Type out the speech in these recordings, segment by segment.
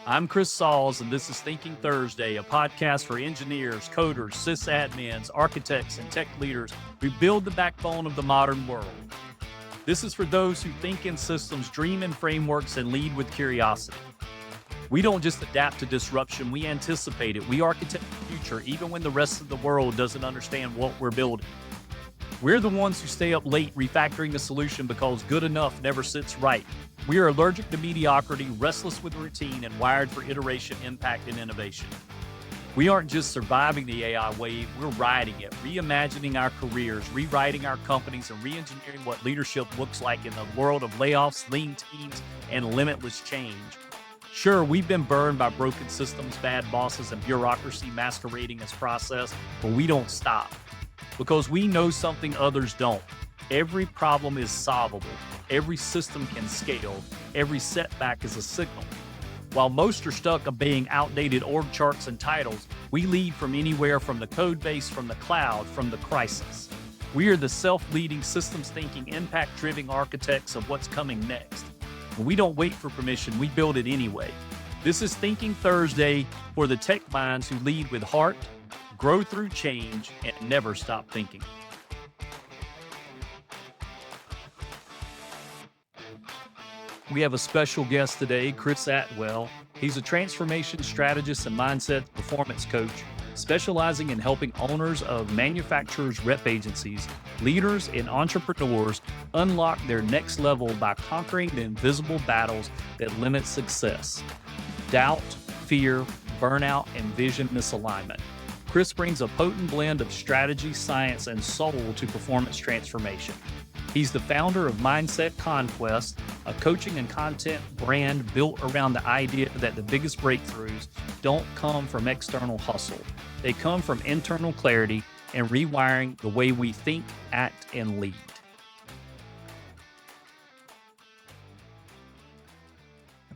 I'm Chris Sauls, and this is Thinking Thursday, a podcast for engineers, coders, sysadmins, architects, and tech leaders who build the backbone of the modern world. This is for those who think in systems, dream in frameworks, and lead with curiosity. We don't just adapt to disruption, we anticipate it. We architect the future, even when the rest of the world doesn't understand what we're building. We're the ones who stay up late refactoring the solution because good enough never sits right. We are allergic to mediocrity, restless with routine, and wired for iteration, impact, and innovation. We aren't just surviving the AI wave, we're riding it, reimagining our careers, rewriting our companies, and re-engineering what leadership looks like in the world of layoffs, lean teams, and limitless change. Sure, we've been burned by broken systems, bad bosses, and bureaucracy masquerading as process, but we don't stop. Because we know something others don't. Every problem is solvable. Every system can scale. Every setback is a signal. While most are stuck obeying outdated org charts and titles, we lead from anywhere from the code base, from the cloud, from the crisis. We are the self-leading, systems-thinking, impact-driven architects of what's coming next. And we don't wait for permission, we build it anyway. This is Thinking Thursday for the tech minds who lead with heart, grow through change, and never stop thinking. We have a special guest today, Chris Atwell. He's a transformation strategist and mindset performance coach, specializing in helping owners of manufacturers' rep agencies, leaders, and entrepreneurs unlock their next level by conquering the invisible battles that limit success: doubt, fear, burnout, and vision misalignment. Chris brings a potent blend of strategy, science, and soul to performance transformation. He's the founder of Mindset Conquest, a coaching and content brand built around the idea that the biggest breakthroughs don't come from external hustle. They come from internal clarity and rewiring the way we think, act, and lead.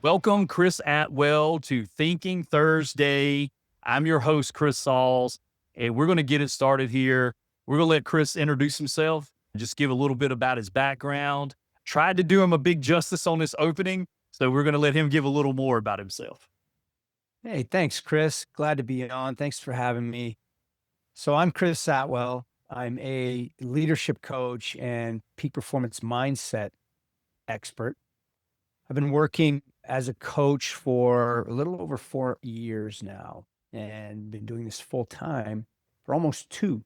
Welcome, Chris Atwell, to Thinking Thursday. I'm your host, Chris Sauls, and we're going to get it started here. We're going to let Chris introduce himself, just give a little bit about his background. Tried to do him a big justice on this opening, so we're going to let him give a little more about himself. Hey, thanks, Chris. Glad to be on. Thanks for having me. So I'm Chris Atwell. I'm a leadership coach and peak performance mindset expert. I've been working as a coach for a little over 4 years now, and been doing this full time for almost 2.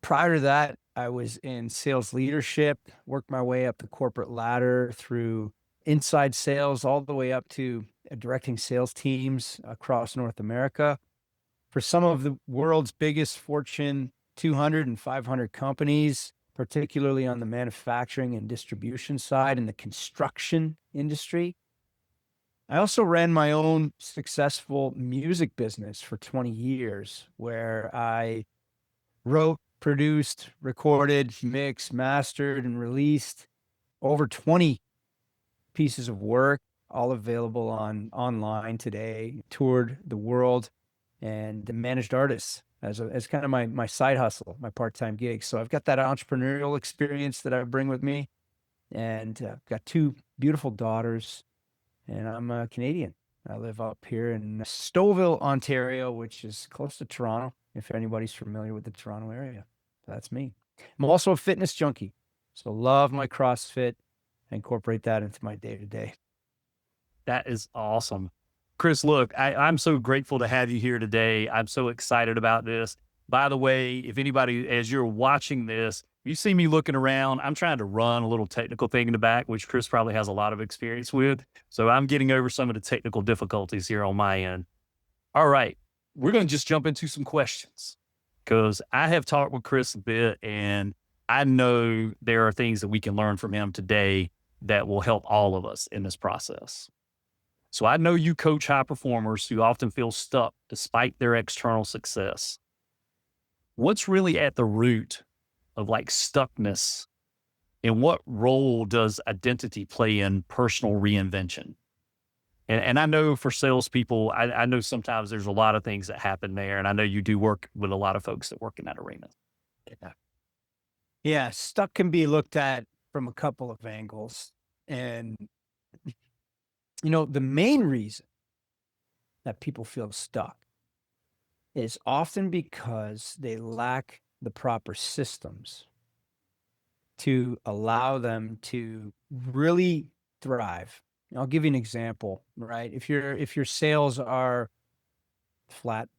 Prior to that, I was in sales leadership, worked my way up the corporate ladder through inside sales, all the way up to directing sales teams across North America for some of the world's biggest Fortune 200 and 500 companies, particularly on the manufacturing and distribution side and the construction industry. I also ran my own successful music business for 20 years, where I wrote, produced, recorded, mixed, mastered, and released over 20 pieces of work, all available online today. Toured the world and managed artists as kind of my side hustle, my part-time gig. So I've got that entrepreneurial experience that I bring with me, and got 2 beautiful daughters. And I'm a Canadian. I live up here in Stouffville, Ontario, which is close to Toronto, if anybody's familiar with the Toronto area. That's me. I'm also a fitness junkie, so love my CrossFit, incorporate that into my day-to-day. That is awesome. Chris, look, I'm so grateful to have you here today. I'm so excited about this. By the way, if anybody, as you're watching this, you see me looking around, I'm trying to run a little technical thing in the back, which Chris probably has a lot of experience with. So I'm getting over some of the technical difficulties here on my end. All right, we're going to just jump into some questions, because I have talked with Chris a bit, and I know there are things that we can learn from him today that will help all of us in this process. So I know you coach high performers who often feel stuck despite their external success. What's really at the root of like stuckness, and what role does identity play in personal reinvention? And I know for salespeople, I know sometimes there's a lot of things that happen there, and I know you do work with a lot of folks that work in that arena. Yeah, stuck can be looked at from a couple of angles. And The main reason that people feel stuck is often because they lack the proper systems to allow them to really thrive. I'll give you an example, right? If your sales are flat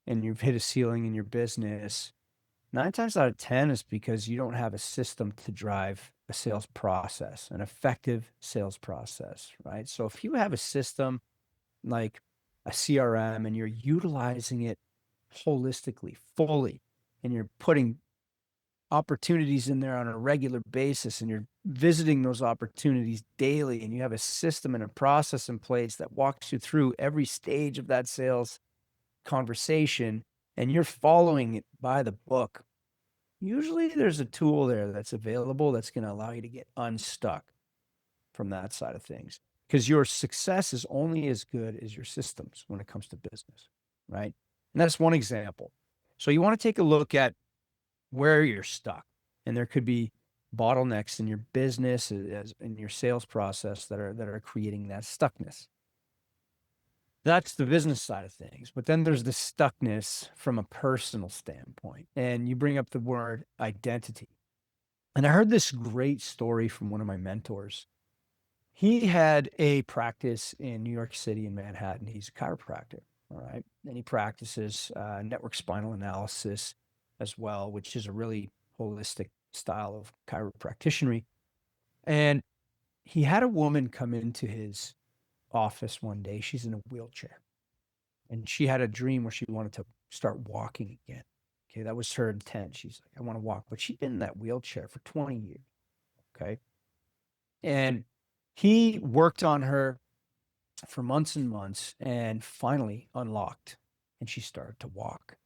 and you've hit a ceiling in your business, 9 times out of 10 is because you don't have a system to drive a sales process, an effective sales process, right? So if you have a system like a CRM and you're utilizing it holistically, fully, and you're putting opportunities in there on a regular basis and you're visiting those opportunities daily, and you have a system and a process in place that walks you through every stage of that sales conversation, and you're following it by the book, usually there's a tool there that's available that's going to allow you to get unstuck from that side of things, because your success is only as good as your systems when it comes to business, right? And that's one example. So you want to take a look at where you're stuck, and there could be bottlenecks in your business, as in your sales process, that are creating that stuckness. That's the business side of things. But then there's the stuckness from a personal standpoint. And you bring up the word identity. And I heard this great story from one of my mentors. He had a practice in New York City in Manhattan. He's a chiropractor, all right? And he practices network spinal analysis as well, which is a really holistic style of chiropractitionery. And he had a woman come into his office one day. She's in a wheelchair, and she had a dream where she wanted to start walking again. Okay, that was her intent. She's like, I want to walk. But she'd been in that wheelchair for 20 years. Okay. And he worked on her for months and months, and finally unlocked, and she started to walk.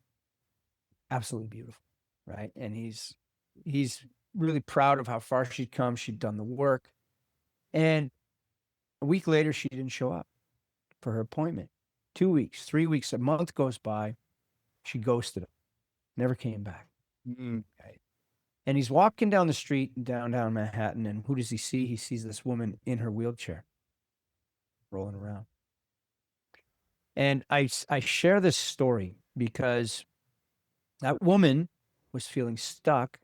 Absolutely beautiful, right? And he's really proud of how far she'd come. She'd done the work. And a week later, she didn't show up for her appointment. 2 weeks, 3 weeks, a month goes by. She ghosted him, never came back. Okay. And he's walking down the street in downtown Manhattan, and who does he see? He sees this woman in her wheelchair rolling around. And I share this story because that woman was feeling stuck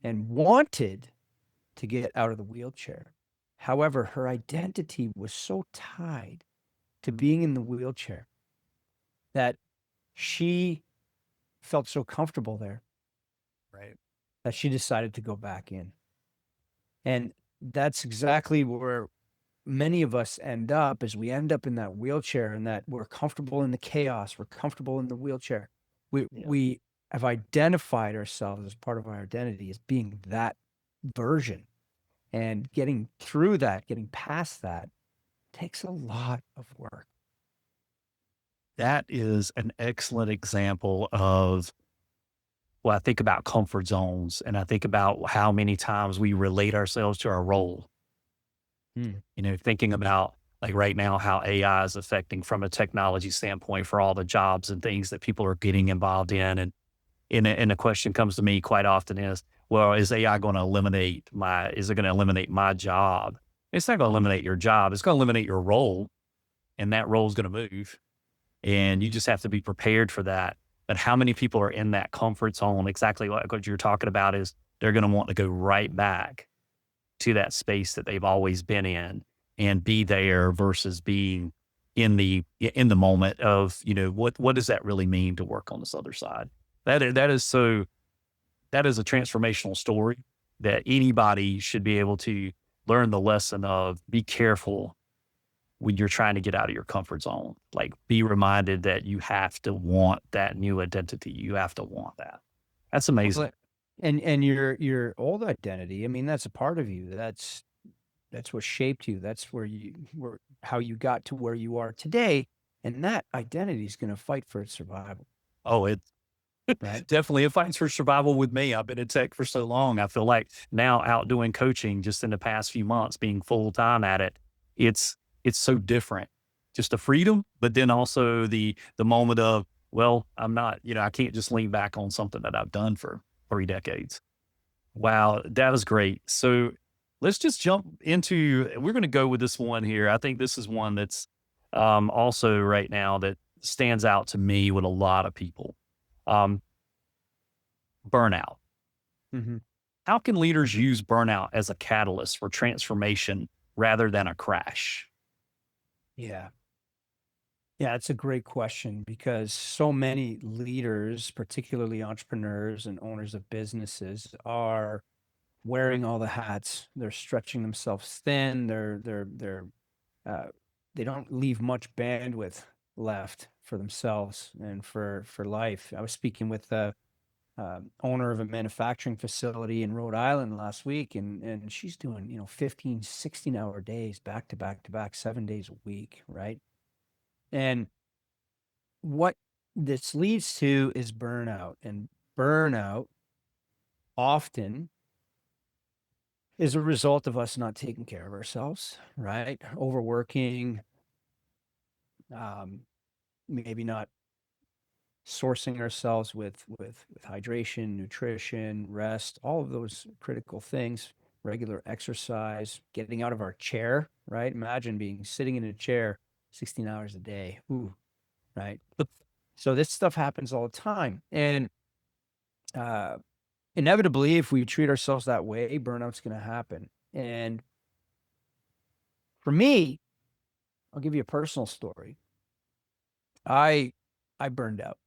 and wanted to get out of the wheelchair. However, her identity was so tied to being in the wheelchair that she felt so comfortable there, Right. that she decided to go back in. And that's exactly where many of us end up, is we end up in that wheelchair, and that we're comfortable in the chaos. We're comfortable in the wheelchair. We have identified ourselves as part of our identity as being that version, and getting through that, getting past that, takes a lot of work. That is an excellent example of, well, I think about comfort zones, and I think about how many times we relate ourselves to our role. Thinking about, like, right now, how AI is affecting from a technology standpoint for all the jobs and things that people are getting involved in. And the question comes to me quite often is, well, is AI going to eliminate my job? It's not going to eliminate your job. It's going to eliminate your role, and that role is going to move. And you just have to be prepared for that. But how many people are in that comfort zone? Exactly what you're talking about is they're going to want to go right back to that space that they've always been in and be there, versus being in the moment of, what does that really mean to work on this other side? That is a transformational story that anybody should be able to learn the lesson of. Be careful when you're trying to get out of your comfort zone. Like, be reminded that you have to want that new identity. You have to want that. That's amazing. And your old identity, I mean, that's a part of you. That's what shaped you. That's how you got to where you are today. And that identity is going to fight for its survival. Oh, it Right? definitely, it fights for survival with me. I've been in tech for so long. I feel like now, out doing coaching just in the past few months, being full time at it, it's so different. Just the freedom, but then also the moment of, well, I'm not, I can't just lean back on something that I've done for 3 decades. Wow, that was great. So let's just jump into, we're going to go with this one here. I think this is one that's also right now that stands out to me with a lot of people. Burnout. Mm-hmm. How can leaders use burnout as a catalyst for transformation rather than a crash? Yeah. Yeah, it's a great question because so many leaders, particularly entrepreneurs and owners of businesses, are wearing all the hats. They're stretching themselves thin. Uh, they don't leave much bandwidth left for themselves and for life. I was speaking with the owner of a manufacturing facility in Rhode Island last week, and she's doing 15, 16-hour days back to back to back, 7 days a week, right? And what this leads to is burnout, and burnout often is a result of us not taking care of ourselves, right? Overworking, maybe not sourcing ourselves with hydration, nutrition, rest, all of those critical things, regular exercise, getting out of our chair, right? Imagine being sitting in a chair 16 hours a day. Ooh, right? So this stuff happens all the time. And inevitably, if we treat ourselves that way, burnout's going to happen. And for me, I'll give you a personal story. I burned out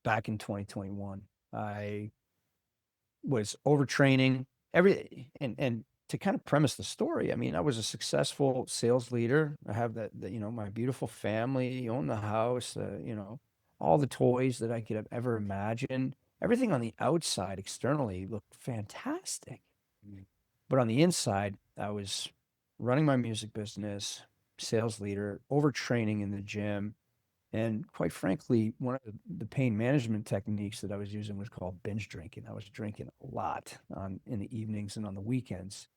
back in 2021. I was overtraining and to kind of premise the story, I mean, I was a successful sales leader. I have my beautiful family, own the house, all the toys that I could have ever imagined. Everything on the outside externally looked fantastic. But on the inside, I was running my music business, sales leader, overtraining in the gym. And quite frankly, one of the pain management techniques that I was using was called binge drinking. I was drinking a lot in the evenings and on the weekends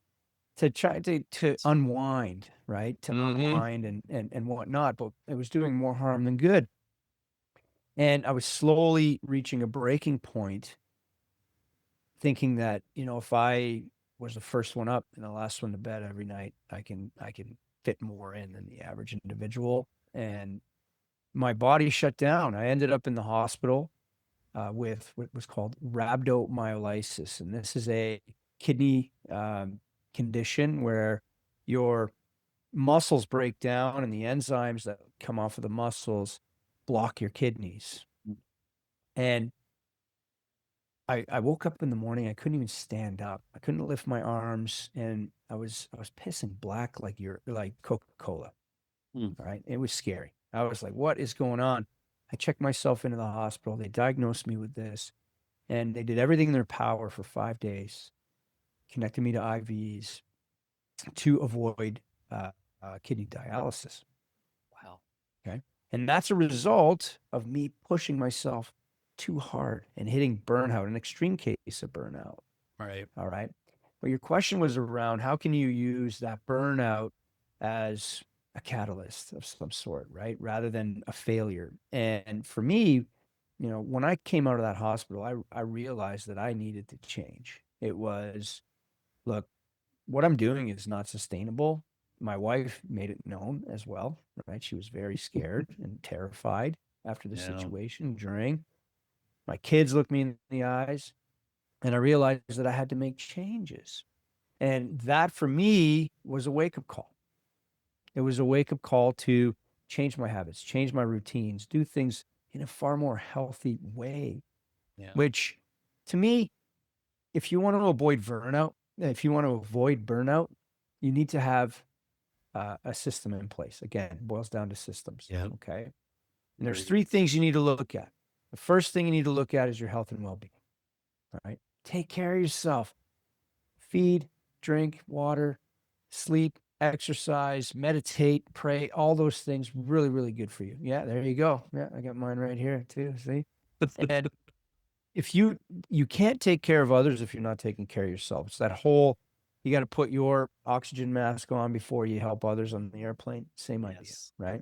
to try to unwind, right? To unwind and whatnot. But it was doing more harm than good. And I was slowly reaching a breaking point, thinking that, if I was the first one up and the last one to bed every night, I can fit more in than the average individual. And my body shut down. I ended up in the hospital with what was called rhabdomyolysis. And this is a kidney condition where your muscles break down and the enzymes that come off of the muscles block your kidneys. And I woke up in the morning. I couldn't even stand up. I couldn't lift my arms, and I was pissing black like Coca-Cola. All right. It was scary. I was like, what is going on? I checked myself into the hospital. They diagnosed me with this, and they did everything in their power for 5 days, connected me to IVs to avoid kidney dialysis. Wow. Okay. And that's a result of me pushing myself too hard and hitting burnout, an extreme case of burnout. Right. All right. But your question was around how can you use that burnout as a catalyst of some sort, right? Rather than a failure. And for me, when I came out of that hospital, I realized that I needed to change. It was, look, what I'm doing is not sustainable. My wife made it known as well, right? She was very scared and terrified after the situation during. My kids looked me in the eyes, and I realized that I had to make changes. And that for me was a wake-up call. It was a wake-up call to change my habits, change my routines, do things in a far more healthy way. Yeah. Which to me, if you want to avoid burnout, you need to have a system in place. Again, it boils down to systems. Yeah. Okay. And there's 3 things you need to look at. The first thing you need to look at is your health and well-being. All right. Take care of yourself. Feed, drink, water, sleep, exercise, meditate, pray, all those things really, really good for you. Yeah, there you go. Yeah, I got mine right here too. See? And if you can't take care of others if you're not taking care of yourself. It's that whole, you got to put your oxygen mask on before you help others on the airplane. Same idea, right?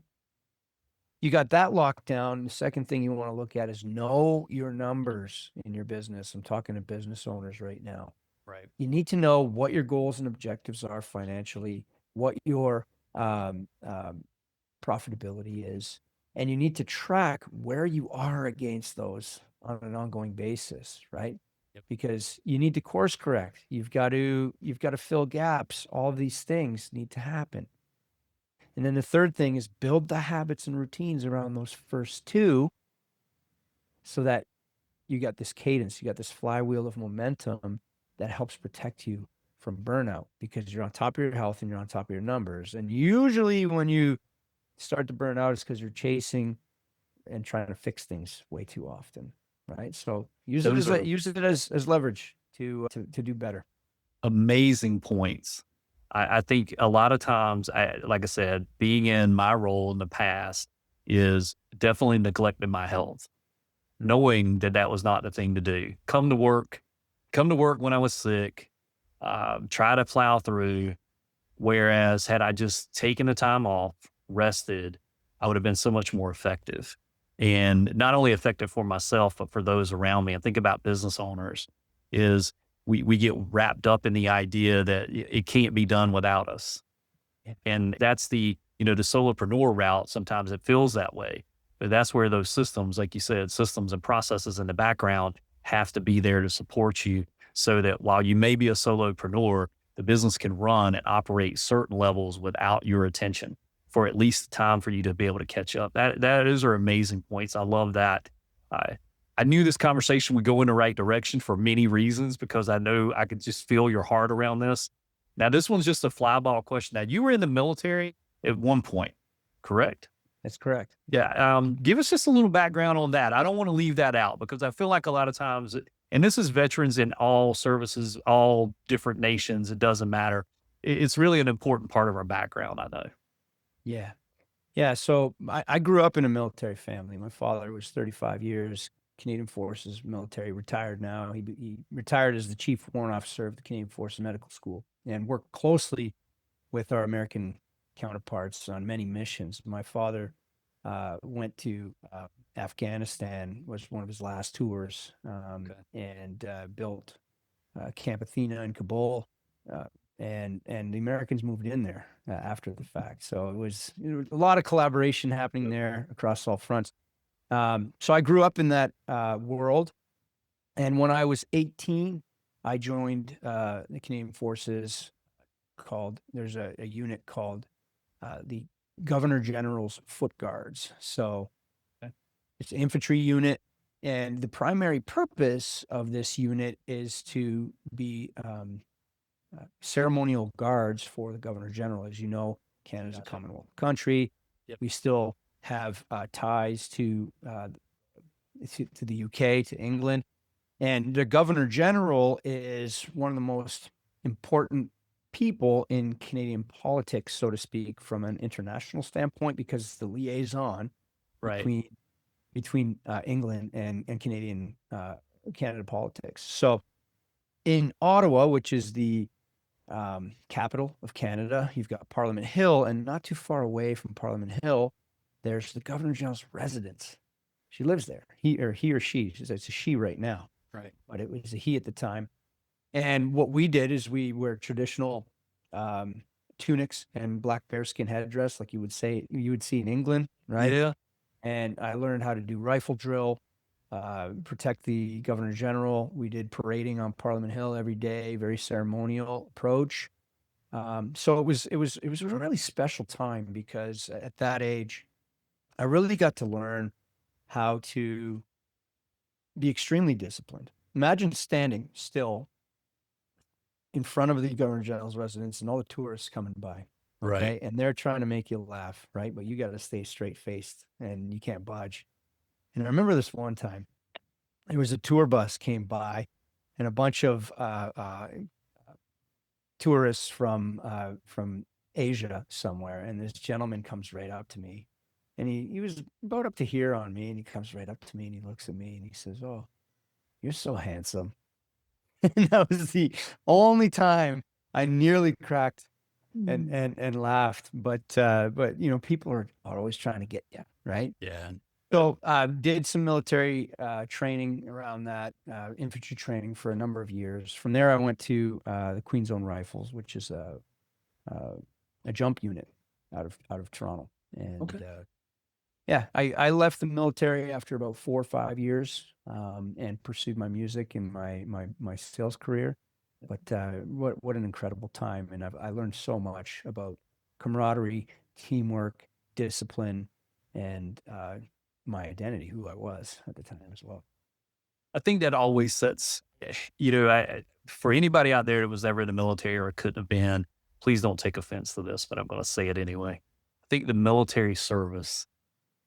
You got that locked down. The second thing you want to look at is know your numbers in your business. I'm talking to business owners right now. Right. You need to know what your goals and objectives are financially, what your um, um, profitability is, and you need to track where you are against those on an ongoing basis, right? Yep. Because you need to course correct. You've got to fill gaps. All of these things need to happen. And then the third thing is build the habits and routines around those first two so that you got this cadence, you got this flywheel of momentum that helps protect you from burnout because you're on top of your health and you're on top of your numbers. And usually when you start to burn out, it's because you're chasing and trying to fix things way too often, right? So use Those are it as leverage to do better. amazing points. I think a lot of times, like I said, being in my role in the past is definitely neglecting my health, knowing that that was not the thing to do. Come to work when I was sick, try to plow through. Whereas had I just taken the time off, rested, I would have been so much more effective. And not only effective for myself, but for those around me. And think about business owners is we get wrapped up in the idea that it can't be done without us. Yeah. And that's the solopreneur route. Sometimes it feels that way, but that's where those systems, like you said, systems and processes in the background have to be there to support you so that while you may be a solopreneur, the business can run and operate certain levels without your attention for at least time for you to be able to catch up. Those are amazing points. I love that. I knew this conversation would go in the right direction for many reasons because I know I could just feel your heart around this. Now, this one's just a flyball question. Now, you were in the military at one point, correct? That's correct. Yeah. Give us just a little background on that. I don't want to leave that out because I feel like a lot of times, and this is veterans in all services, all different nations, it doesn't matter. It's really an important part of our background, I know. Yeah. Yeah. So I grew up in a military family. My father was 35 years, Canadian Forces military, retired now. He retired as the chief warrant officer of the Canadian Forces Medical School and worked closely with our American counterparts on many missions. My father went to Afghanistan, was one of his last tours, and built Camp Athena in Kabul. And the Americans moved in there after the fact. So it was a lot of collaboration happening there across all fronts. So I grew up in that world. And when I was 18, I joined the Canadian Forces there's a unit called the Governor General's Foot Guards. So it's an infantry unit. And the primary purpose of this unit is to be ceremonial guards for the Governor General. As you know, Canada's a Commonwealth country. Yep. We still have ties to the UK, to England. And the Governor General is one of the most important people in Canadian politics, so to speak, from an international standpoint, because it's the liaison between England and Canadian Canada politics. So in Ottawa, which is the capital of Canada, you've got Parliament Hill, and not too far away from Parliament Hill, there's the Governor General's residence. She lives there. He or she. It's a she right now. Right. But it was a he at the time. And what we did is we wear traditional tunics and black bearskin headdress, like you would see in England, right? Yeah. And I learned how to do rifle drill, protect the Governor General. We did parading on Parliament Hill every day, very ceremonial approach. So it was a really special time because at that age, I really got to learn how to be extremely disciplined. Imagine standing still in front of the Governor General's residence and all the tourists coming by. Right. Okay? And they're trying to make you laugh, right? But you got to stay straight faced and you can't budge. And I remember this one time, there was a tour bus came by and a bunch of tourists from Asia somewhere. And this gentleman comes right up to me and he was about up to here on me. And he comes right up to me and he looks at me and he says, "Oh, you're so handsome." And that was the only time I nearly cracked and laughed. But people are always trying to get you, right? Yeah. So did some military training around that, infantry training for a number of years. From there, I went to the Queen's Own Rifles, which is a jump unit out of Toronto. And Okay. yeah, I left the military after about 4 or 5 years, and pursued my music and my sales career. But what an incredible time, and I learned so much about camaraderie, teamwork, discipline, and my identity, who I was at the time as well. I think that always sets, for anybody out there that was ever in the military or couldn't have been, please don't take offense to this, but I'm going to say it anyway. I think the military service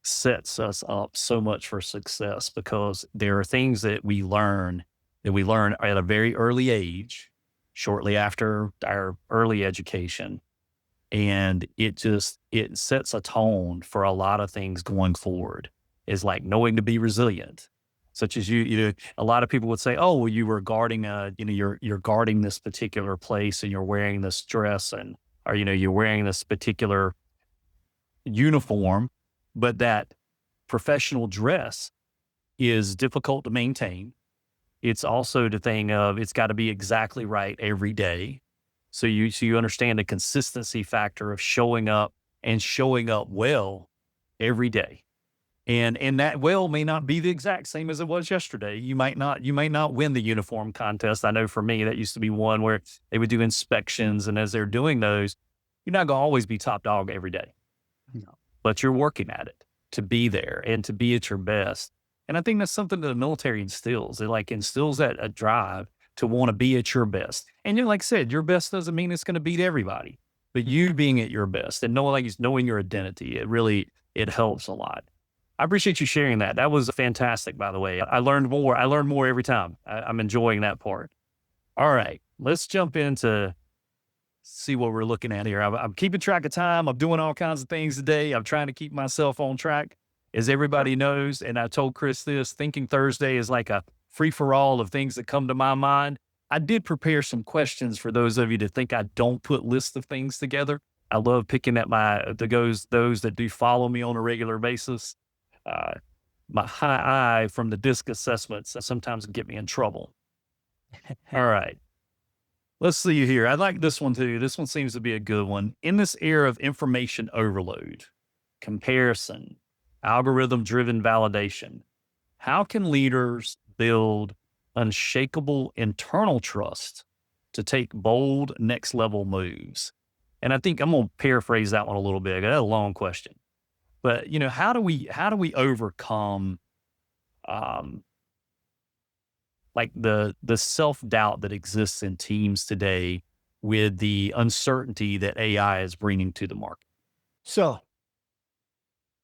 sets us up so much for success because there are things that we learn at a very early age, shortly after our early education. And it sets a tone for a lot of things going forward, is like knowing to be resilient, such as a lot of people would say, oh, well, you were guarding you're guarding this particular place and you're wearing this dress or you're wearing this particular uniform, but that professional dress is difficult to maintain. It's also the thing of it's got to be exactly right every day. So you understand the consistency factor of showing up and showing up well every day. And that well may not be the exact same as it was yesterday. You might not win the uniform contest. I know for me, that used to be one where they would do inspections. And as they're doing those, you're not going to always be top dog every day. No. But you're working at it to be there and to be at your best. And I think that's something that the military instills. It instills that a drive to want to be at your best. And like I said, your best doesn't mean it's going to beat everybody, but you being at your best and knowing your identity, it helps a lot. I appreciate you sharing that. That was fantastic, by the way. I learned more. I learn more every time. I'm enjoying that part. All right, let's jump into see what we're looking at here. I'm keeping track of time. I'm doing all kinds of things today. I'm trying to keep myself on track. As everybody knows, and I told Chris this, Thinking Thursday is like a free-for-all of things that come to my mind. I did prepare some questions for those of you that think I don't put lists of things together. I love picking at those that do follow me on a regular basis. My high eye from the DISC assessments sometimes get me in trouble. All right. Let's see here. I like this one too. This one seems to be a good one. In this era of information overload, comparison, algorithm-driven validation, how can leaders build unshakable internal trust to take bold next-level moves? And I think I'm going to paraphrase that one a little bit. That's a long question. But, how do we overcome the self-doubt that exists in teams today with the uncertainty that AI is bringing to the market? So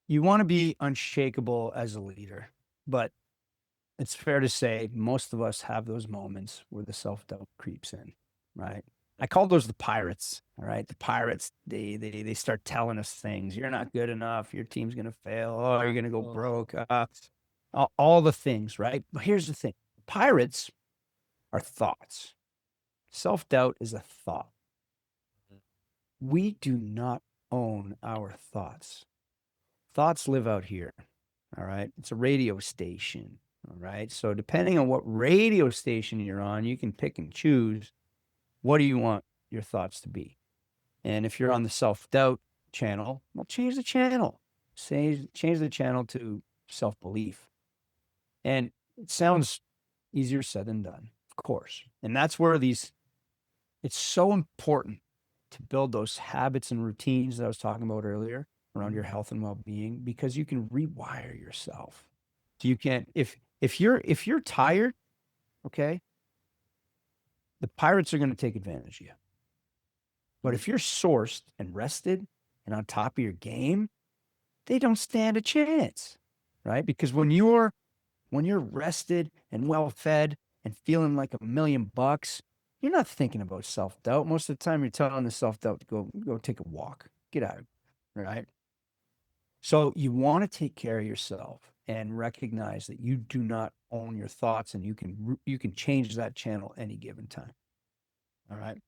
you want to be unshakable as a leader, but it's fair to say most of us have those moments where the self-doubt creeps in, right? I call those the pirates, all right? The pirates, they start telling us things. You're not good enough. Your team's going to fail. Oh, you're going to go broke. All the things, right? But here's the thing. Pirates are thoughts. Self-doubt is a thought. We do not own our thoughts. Thoughts live out here, all right? It's a radio station, all right? So depending on what radio station you're on, you can pick and choose what do you want your thoughts to be. And if you're on the self-doubt channel, well, change the channel. Change the channel to self-belief. And it sounds easier said than done, of course. And that's where it's so important to build those habits and routines that I was talking about earlier around your health and well-being, because you can rewire yourself. So you can, if you're tired, okay, the pirates are going to take advantage of you. But if you're sourced and rested and on top of your game, they don't stand a chance, right? Because when you're rested and well-fed and feeling like $1,000,000, you're not thinking about self-doubt. Most of the time, you're telling the self-doubt to go take a walk, get out, right? So you want to take care of yourself and recognize that you do not own your thoughts, and you can change that channel any given time. All right.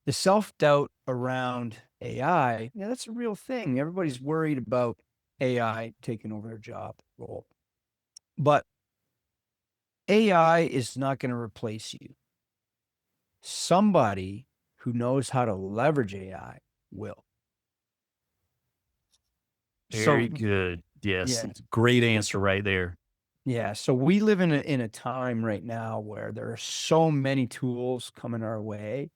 The self-doubt around AI, that's a real thing. Everybody's worried about AI taking over their job role. But AI is not going to replace you. Somebody who knows how to leverage AI will. Very So good. Yes. yeah, It's a great answer right there. yeah. So we live in a time right now where there are so many tools coming our way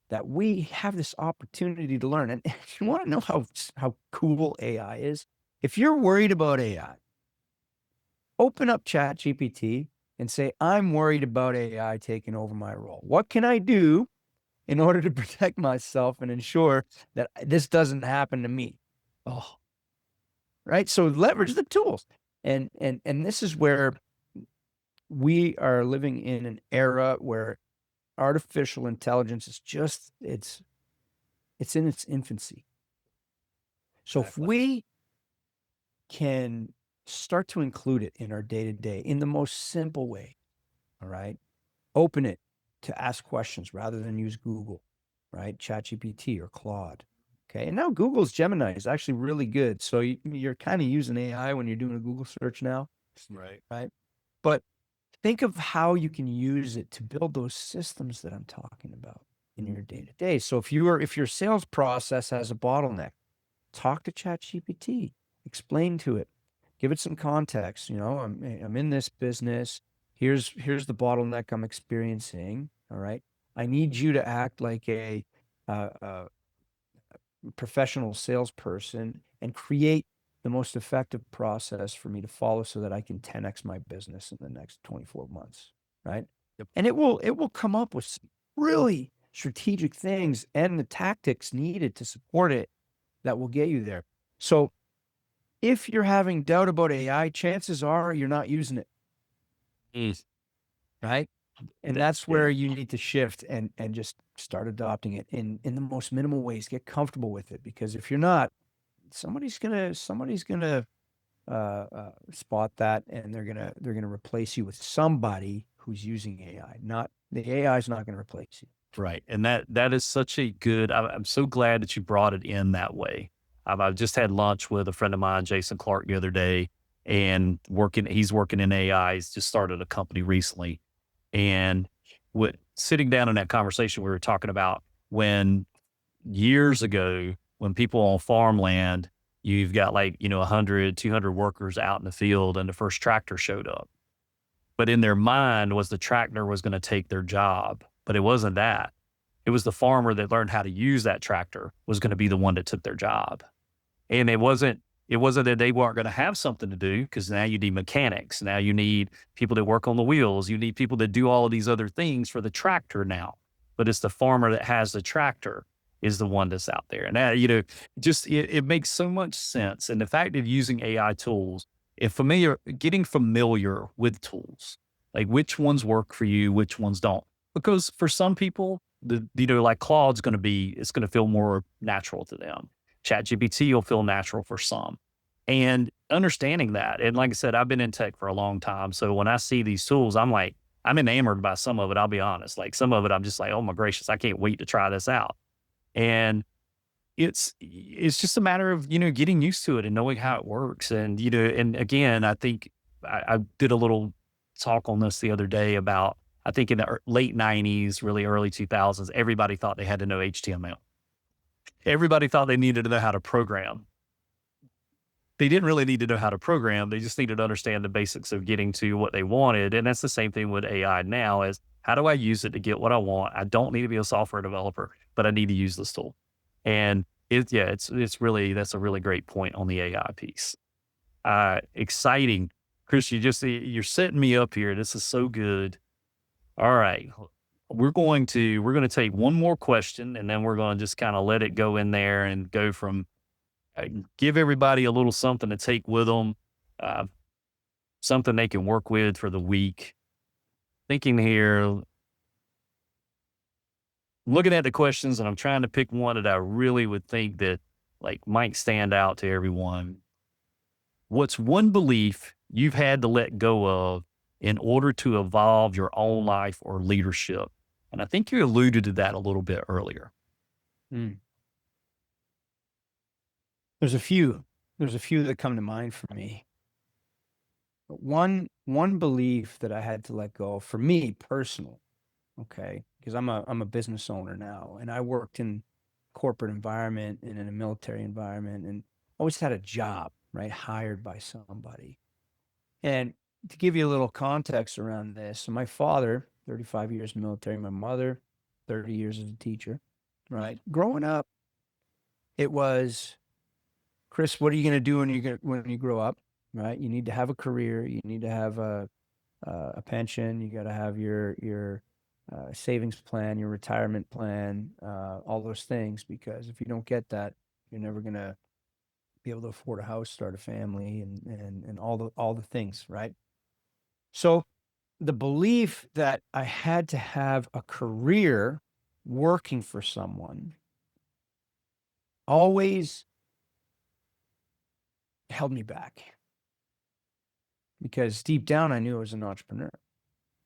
that we have this opportunity to learn. And if you want to know how cool AI is, if you're worried about AI, open up ChatGPT and say, I'm worried about AI taking over my role. What can I do in order to protect myself and ensure that this doesn't happen to me? Oh, right. So leverage the tools. And this is where we are living in an era where artificial intelligence is just it's in its infancy. So if Exactly. we can start to include it in our day-to-day in the most simple way, all right, open it to ask questions rather than use Google, right? ChatGPT or Claude. Okay. And now Google's Gemini is actually really good. So you're kind of using AI when you're doing a Google search now, Right. right? But think of how you can use it to build those systems that I'm talking about in your day-to-day. So if your sales process has a bottleneck, talk to ChatGPT, explain to it, give it some context. You know, I'm in this business. Here's the bottleneck I'm experiencing. All right, I need you to act like a professional salesperson and create the most effective process for me to follow so that I can 10x my business in the next 24 months, right? Yep. And it will come up with some really strategic things and the tactics needed to support it that will get you there. So if you're having doubt about AI, chances are you're not using it, Mm. right? And that's where you need to shift and just start adopting it in the most minimal ways. Get comfortable with it, because if you're not, somebody's gonna spot that, and they're gonna replace you with somebody who's using AI. Not the AI is not gonna replace you. Right. And that is such a good, I'm so glad that you brought it in that way. I've just had lunch with a friend of mine, Jason Clark, the other day, and he's working in AI. He's just started a company recently. And sitting down in that conversation, we were talking about when years ago, when people on farmland, you've got 100, 200 workers out in the field and the first tractor showed up. But in their mind was the tractor was going to take their job. But it wasn't that. It was the farmer that learned how to use that tractor was going to be the one that took their job. And it wasn't that they weren't going to have something to do, because now you need mechanics. Now you need people that work on the wheels. You need people that do all of these other things for the tractor now. But it's the farmer that has the tractor is the one that's out there. And that, it makes so much sense. And the fact of using AI tools, getting familiar with tools, like which ones work for you, which ones don't. Because for some people, like Claude's it's going to feel more natural to them. ChatGPT will feel natural for some. And understanding that. And like I said, I've been in tech for a long time. So when I see these tools, I'm enamored by some of it. I'll be honest. Like some of it, I'm just like, oh my gracious, I can't wait to try this out. And it's just a matter of, getting used to it and knowing how it works. And, and again, I think I did a little talk on this the other day about, I think in the late 90s, really early 2000s, everybody thought they had to know HTML. Everybody thought they needed to know how to program. They didn't really need to know how to program. They just needed to understand the basics of getting to what they wanted. And that's the same thing with AI now, is how do I use it to get what I want? I don't need to be a software developer, but I need to use this tool. And that's a really great point on the AI piece. Exciting. Chris, you're setting me up here. This is so good. All right. We're going to take one more question, and then we're going to just kind of let it go in there and go from give everybody a little something to take with them, something they can work with for the week. Thinking here, looking at the questions, and I'm trying to pick one that I really would think that might stand out to everyone. What's one belief you've had to let go of in order to evolve your own life or leadership? And I think you alluded to that a little bit earlier. There's a few. There's a few that come to mind for me. But one belief that I had to let go for me personal, okay, because I'm a business owner now, and I worked in corporate environment and in a military environment, and always had a job, right, hired by somebody. And to give you a little context around this, so my father, 35 years military, my mother, 30 years as a teacher, right? Growing up, it was, Chris, what are you going to do when you grow up, right? You need to have a career, you need to have a pension, you got to have your savings plan, your retirement plan, all those things, because if you don't get that, you're never going to be able to afford a house, start a family, and all the things, right? So the belief that I had to have a career working for someone always held me back, because deep down I knew I was an entrepreneur.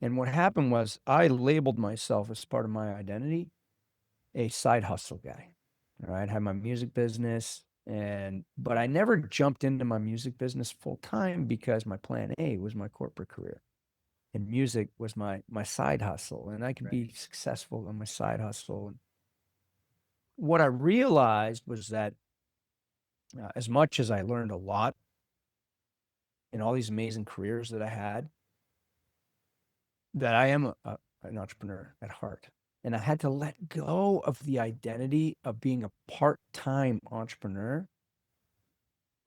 And what happened was I labeled myself, as part of my identity, a side hustle guy. All right, I had my music business, but I never jumped into my music business full time, because my plan A was my corporate career, and music was my side hustle, and I could be successful on my side hustle. What I realized was that as much as I learned a lot in all these amazing careers that I had, that I am an entrepreneur at heart. And I had to let go of the identity of being a part-time entrepreneur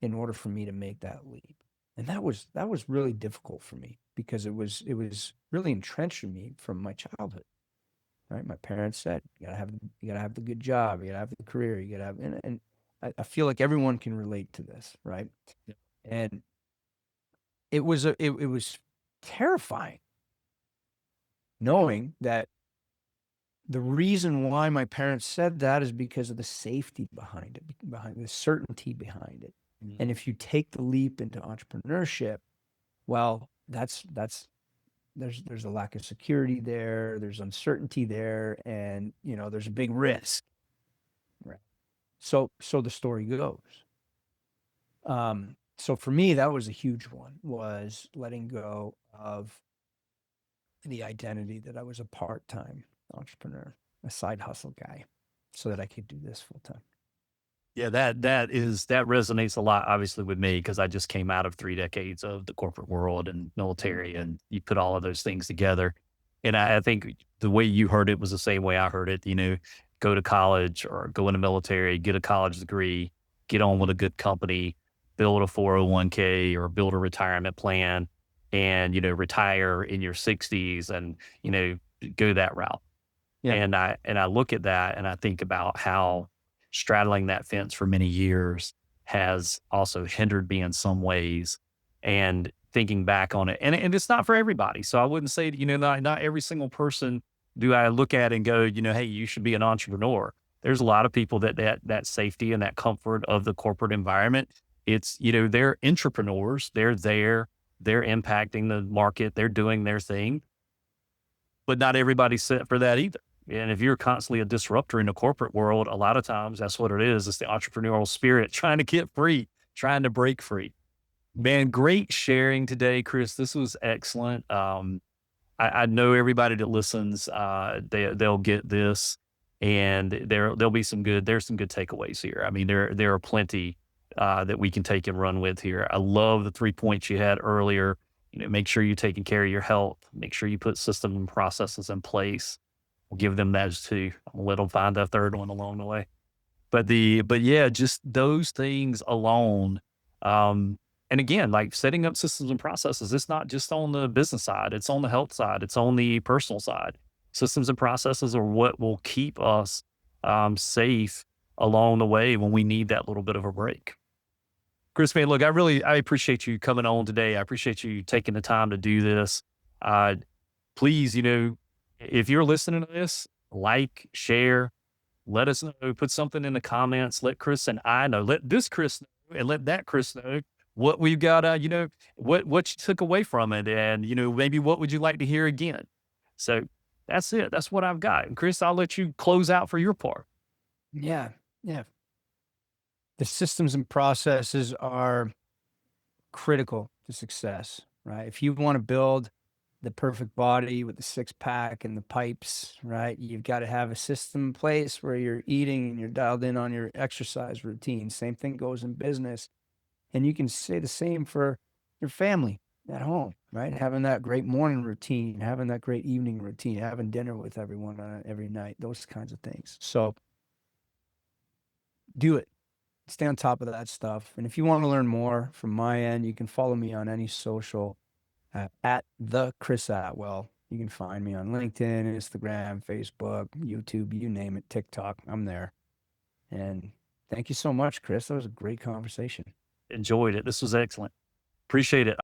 in order for me to make that leap. And that was really difficult for me, because it was really entrenched in me from my childhood. Right? My parents said, you gotta have the good job, you gotta have the career, you gotta have, and I feel like everyone can relate to this, right? Yeah. And it was it was terrifying knowing that the reason why my parents said that is because of the safety behind it, behind the certainty behind it. Mhm. And if you take the leap into entrepreneurship, well, there's a lack of security there, there's uncertainty there, and there's a big risk. Right. So the story goes. So for me, that was a huge one, was letting go of the identity that I was a part-time entrepreneur, a side hustle guy, so that I could do this full time. Yeah, that resonates a lot, obviously, with me, because I just came out of 3 decades of the corporate world and military, and you put all of those things together. And I think the way you heard it was the same way I heard it. Go to college or go in the military, get a college degree, get on with a good company, build a 401k or build a retirement plan, and retire in your 60s, and go that route. Yeah. And I look at that and I think about how straddling that fence for many years has also hindered me in some ways. And thinking back on it, and it's not for everybody. So I wouldn't say, not every single person do I look at and go, hey, you should be an entrepreneur. There's a lot of people that safety and that comfort of the corporate environment. It's, they're entrepreneurs. They're there. They're impacting the market. They're doing their thing. But not everybody's set for that either. And if you're constantly a disruptor in the corporate world, a lot of times that's what it is. It's the entrepreneurial spirit trying to get free, trying to break free. Man, great sharing today, Chris. This was excellent. I know everybody that listens, they'll get this, and there'll be there's some good takeaways here. I mean, there are plenty that we can take and run with here. I love the 3 points you had earlier. Make sure you're taking care of your health. Make sure you put systems and processes in place. We'll give them those two. I'll let them find a third one along the way. But yeah, just those things alone. And again, like setting up systems and processes, it's not just on the business side, it's on the health side, it's on the personal side. Systems and processes are what will keep us safe along the way when we need that little bit of a break. Chris, man, look, I appreciate you coming on today. I appreciate you taking the time to do this. Please, if you're listening to this, like, share, let us know, put something in the comments, let Chris and I know, let this Chris know, and let that Chris know what we've got, what you took away from it, and, maybe what would you like to hear again? So that's it. That's what I've got. And Chris, I'll let you close out for your part. Yeah. Yeah. The systems and processes are critical to success, right? If you want to build the perfect body with the six pack and the pipes, right? You've got to have a system in place where you're eating and you're dialed in on your exercise routine. Same thing goes in business. And you can say the same for your family at home, right? Having that great morning routine, having that great evening routine, having dinner with everyone every night, those kinds of things. So do it. Stay on top of that stuff. And if you want to learn more from my end, you can follow me on any social at the Chris Atwell. You can find me on LinkedIn, Instagram, Facebook, YouTube, you name it, TikTok. I'm there. And thank you so much, Chris. That was a great conversation. Enjoyed it. This was excellent. Appreciate it.